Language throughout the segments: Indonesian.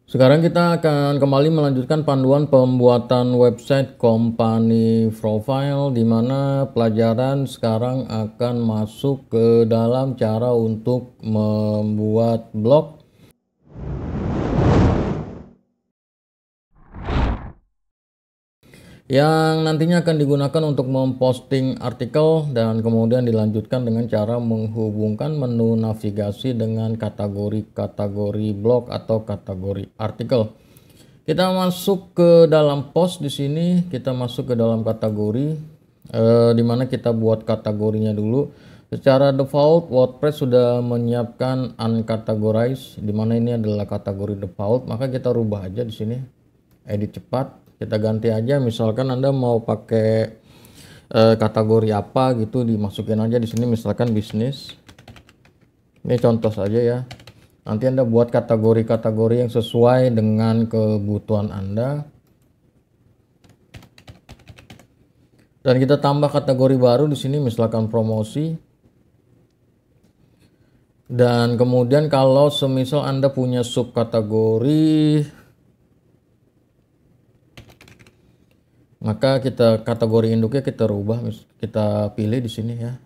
Sekarang kita akan kembali melanjutkan panduan pembuatan website company profile, di mana pelajaran sekarang akan masuk ke dalam cara untuk membuat blog yang nantinya akan digunakan untuk memposting artikel, dan kemudian dilanjutkan dengan cara menghubungkan menu navigasi dengan kategori-kategori blog atau kategori artikel. Kita masuk ke dalam post di sini, kita masuk ke dalam kategori, di mana kita buat kategorinya dulu. Secara default WordPress sudah menyiapkan uncategorized, di mana ini adalah kategori default, maka kita rubah aja di sini, edit cepat. Kita ganti aja, misalkan Anda mau pakai kategori apa gitu, dimasukin aja di sini, misalkan bisnis. Ini contoh saja ya. Nanti Anda buat kategori-kategori yang sesuai dengan kebutuhan Anda. Dan kita tambah kategori baru di sini, misalkan promosi. Dan kemudian kalau semisal Anda punya subkategori, maka kita kategori induknya kita rubah, kita pilih di sini ya.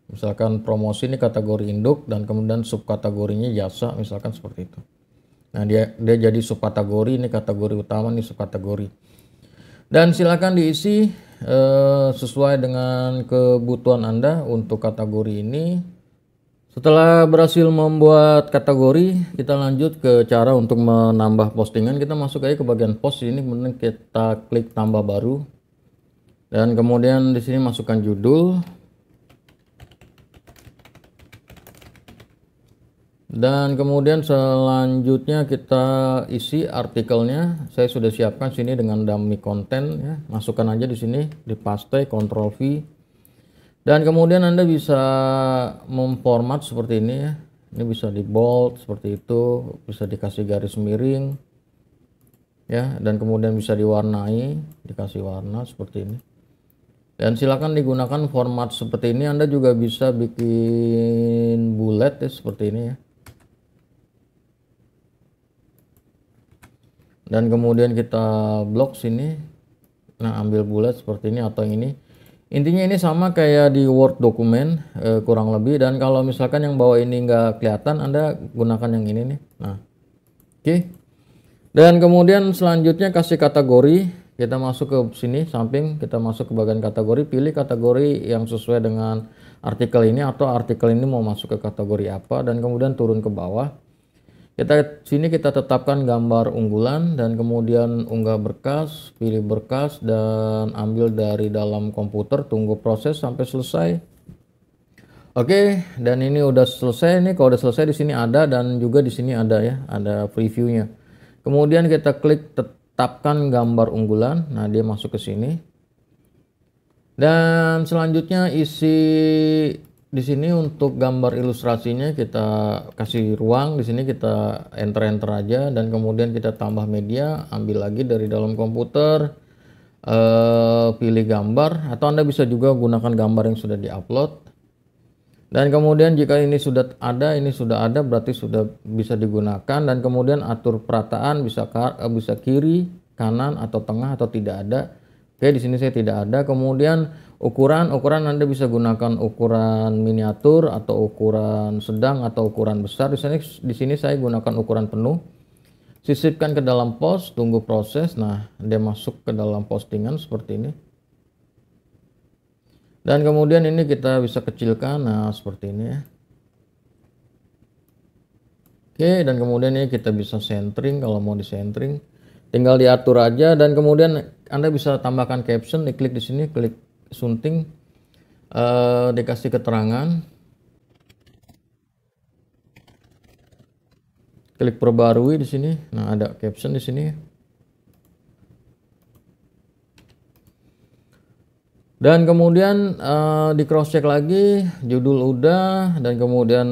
Misalkan promosi ini kategori induk, dan kemudian subkategorinya jasa, misalkan seperti itu. Nah, dia jadi subkategori, ini kategori utama, ini subkategori. Dan silakan diisi sesuai dengan kebutuhan Anda untuk kategori ini. Setelah berhasil membuat kategori, kita lanjut ke cara untuk menambah postingan. Kita masuk aja ke bagian post ini, kemudian kita klik tambah baru. Dan kemudian di sini masukkan judul. Dan kemudian selanjutnya kita isi artikelnya. Saya sudah siapkan sini dengan dummy content ya. Masukkan aja di sini, di paste, Ctrl V. Dan kemudian Anda bisa memformat seperti ini ya. Ini bisa di bold seperti itu, bisa dikasih garis miring ya, dan kemudian bisa diwarnai, dikasih warna seperti ini. Dan silakan digunakan format seperti ini. Anda juga bisa bikin bullet ya, seperti ini ya. Dan kemudian kita blok sini. Nah, ambil bullet seperti ini atau yang ini. Intinya ini sama kayak di Word dokumen kurang lebih. Dan kalau misalkan yang bawah ini nggak kelihatan, Anda gunakan yang ini nih. Nah, oke. Dan kemudian selanjutnya kasih kategori. Kita masuk ke sini samping, kita masuk ke bagian kategori, pilih kategori yang sesuai dengan artikel ini, atau artikel ini mau masuk ke kategori apa, dan kemudian turun ke bawah. Sini kita tetapkan gambar unggulan, dan kemudian unggah berkas, pilih berkas, dan ambil dari dalam komputer, tunggu proses sampai selesai. Oke, dan ini udah selesai nih. Kalau udah selesai di sini ada, dan juga di sini ada ya, ada previewnya. Kemudian kita klik tetapkan gambar unggulan. Nah, dia masuk ke sini. Dan selanjutnya isi di sini untuk gambar ilustrasinya kita kasih ruang. Di sini kita enter aja, dan kemudian kita tambah media, ambil lagi dari dalam komputer, pilih gambar, atau Anda bisa juga gunakan gambar yang sudah diupload. Dan kemudian jika ini sudah ada, berarti sudah bisa digunakan. Dan kemudian atur perataan, bisa kiri, kanan, atau tengah, atau tidak ada. Oke, di sini saya tidak ada. Kemudian ukuran Anda bisa gunakan ukuran miniatur, atau ukuran sedang, atau ukuran besar. Di sini saya gunakan ukuran penuh. Sisipkan ke dalam post, tunggu proses. Nah, dia masuk ke dalam postingan seperti ini. Dan kemudian ini kita bisa kecilkan, nah seperti ini ya. Oke, dan kemudian ini kita bisa centering, kalau mau di centering tinggal diatur aja. Dan kemudian Anda bisa tambahkan caption, diklik di sini, klik sunting, dikasih keterangan, klik perbarui di sini. Nah, ada caption di sini. Dan kemudian di cross check lagi, judul udah, dan kemudian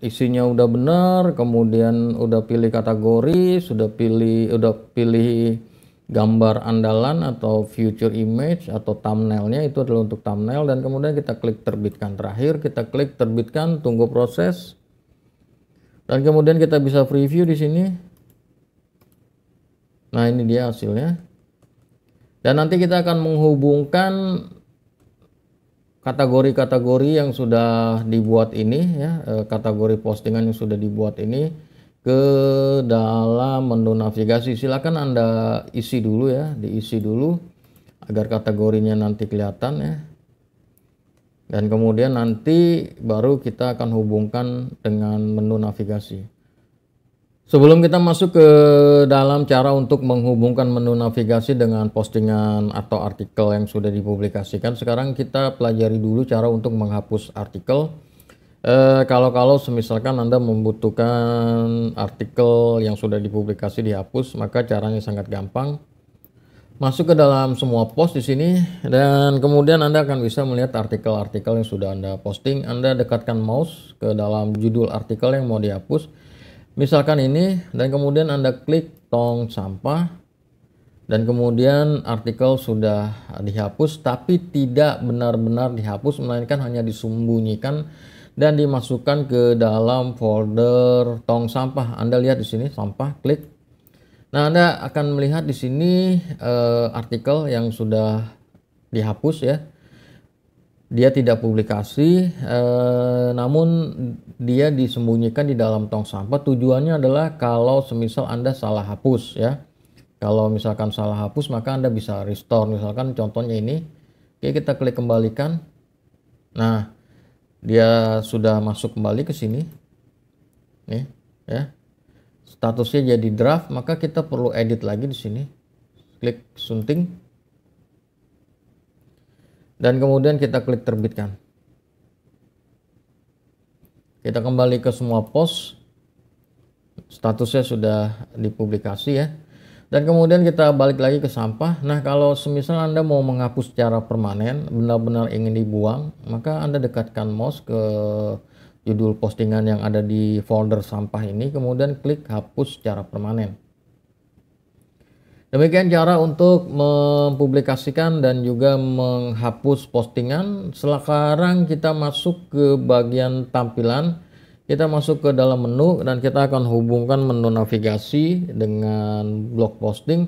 isinya udah benar, kemudian udah pilih kategori, udah pilih gambar andalan atau future image atau thumbnailnya, itu adalah untuk thumbnail. Dan kemudian kita klik terbitkan. Terakhir kita klik terbitkan, tunggu proses. Dan kemudian kita bisa preview di sini. Nah, ini dia hasilnya. Dan nanti kita akan menghubungkan kategori-kategori yang sudah dibuat ini ya, kategori postingan yang sudah dibuat ini ke dalam menu navigasi. Silakan Anda isi dulu ya, diisi dulu agar kategorinya nanti kelihatan ya. Dan kemudian nanti baru kita akan hubungkan dengan menu navigasi. Sebelum kita masuk ke dalam cara untuk menghubungkan menu navigasi dengan postingan atau artikel yang sudah dipublikasikan, sekarang kita pelajari dulu cara untuk menghapus artikel. Kalau semisalkan Anda membutuhkan artikel yang sudah dipublikasi dihapus, maka caranya sangat gampang. Masuk ke dalam semua post di sini dan kemudian Anda akan bisa melihat artikel-artikel yang sudah Anda posting. Anda dekatkan mouse ke dalam judul artikel yang mau dihapus. Misalkan ini, dan kemudian Anda klik tong sampah, dan kemudian artikel sudah dihapus, tapi tidak benar-benar dihapus, melainkan hanya disembunyikan dan dimasukkan ke dalam folder tong sampah. Anda lihat di sini sampah, klik. Nah, Anda akan melihat di sini artikel yang sudah dihapus ya. Dia tidak publikasi, namun dia disembunyikan di dalam tong sampah. Tujuannya adalah kalau semisal Anda salah hapus ya. Kalau misalkan salah hapus maka Anda bisa restore. Misalkan contohnya ini. Oke, kita klik kembalikan. Nah, dia sudah masuk kembali ke sini. Nih, ya. Statusnya jadi draft, maka kita perlu edit lagi di sini. Klik sunting. Dan kemudian kita klik terbitkan. Kita kembali ke semua post. Statusnya sudah dipublikasi ya. Dan kemudian kita balik lagi ke sampah. Nah, kalau semisal Anda mau menghapus secara permanen, benar-benar ingin dibuang, maka Anda dekatkan mouse ke judul postingan yang ada di folder sampah ini, kemudian klik hapus secara permanen. Demikian cara untuk mempublikasikan dan juga menghapus postingan. Sekarang kita masuk ke bagian tampilan. Kita masuk ke dalam menu dan kita akan hubungkan menu navigasi dengan blog posting.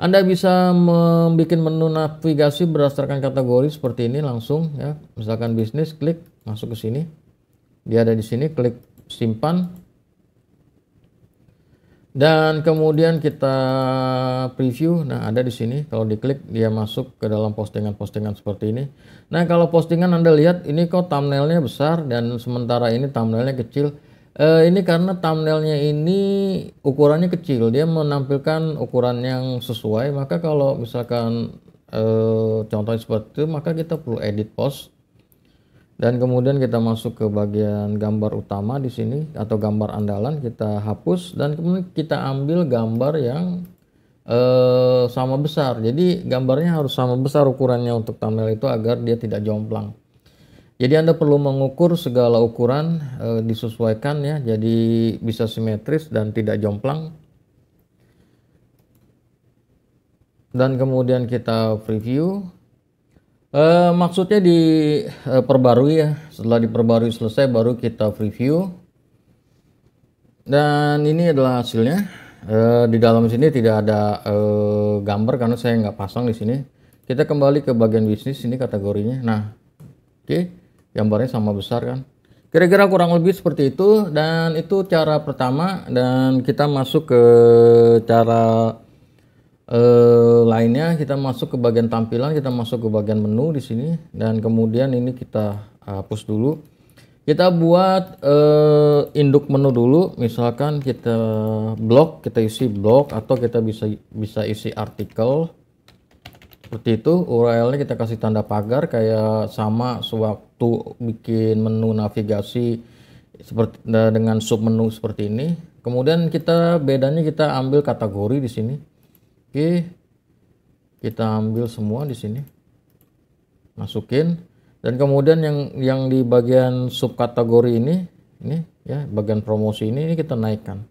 Anda bisa membuat menu navigasi berdasarkan kategori seperti ini langsung ya. Misalkan bisnis, klik masuk ke sini. Dia ada di sini, klik simpan. Dan kemudian kita preview. Nah, ada di sini. Kalau diklik dia masuk ke dalam postingan-postingan seperti ini. Nah, kalau postingan Anda lihat ini kok thumbnailnya besar dan sementara ini thumbnailnya kecil. Ini karena thumbnailnya ini ukurannya kecil. Dia menampilkan ukuran yang sesuai. Maka kalau misalkan contohnya seperti itu, maka kita perlu edit post. Dan kemudian kita masuk ke bagian gambar utama di sini atau gambar andalan, kita hapus dan kemudian kita ambil gambar yang sama besar. Jadi gambarnya harus sama besar ukurannya untuk thumbnail itu agar dia tidak jomplang. Jadi Anda perlu mengukur segala ukuran disesuaikan ya, jadi bisa simetris dan tidak jomplang. Dan kemudian kita preview. Maksudnya diperbarui ya. Setelah diperbarui selesai baru kita preview. Dan ini adalah hasilnya. Di dalam sini tidak ada gambar karena saya nggak pasang di sini. Kita kembali ke bagian bisnis ini kategorinya. Nah, oke, gambarnya sama besar kan. Kira-kira kurang lebih seperti itu. Dan itu cara pertama. Dan kita masuk ke cara lainnya. Kita masuk ke bagian tampilan, kita masuk ke bagian menu di sini dan kemudian ini kita hapus dulu. Kita buat induk menu dulu, misalkan kita blog, kita isi blog atau kita bisa isi artikel seperti itu. URL-nya kita kasih tanda pagar kayak sama sewaktu bikin menu navigasi seperti dengan sub menu seperti ini. Kemudian bedanya kita ambil kategori di sini. Oke, kita ambil semua di sini, masukin, dan kemudian yang di bagian subkategori ini ya, bagian promosi ini kita naikkan.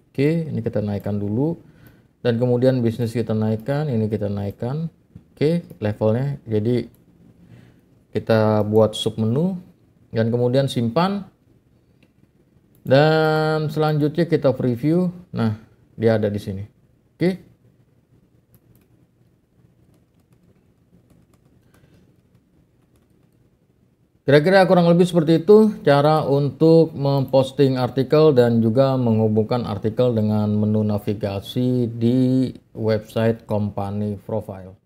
Oke, ini kita naikkan dulu, dan kemudian bisnis kita naikkan, ini kita naikkan. Oke, levelnya. Jadi kita buat sub menu dan kemudian simpan, dan selanjutnya kita preview. Nah, dia ada di sini. Oke. Kira-kira kurang lebih seperti itu cara untuk memposting artikel dan juga menghubungkan artikel dengan menu navigasi di website company profile.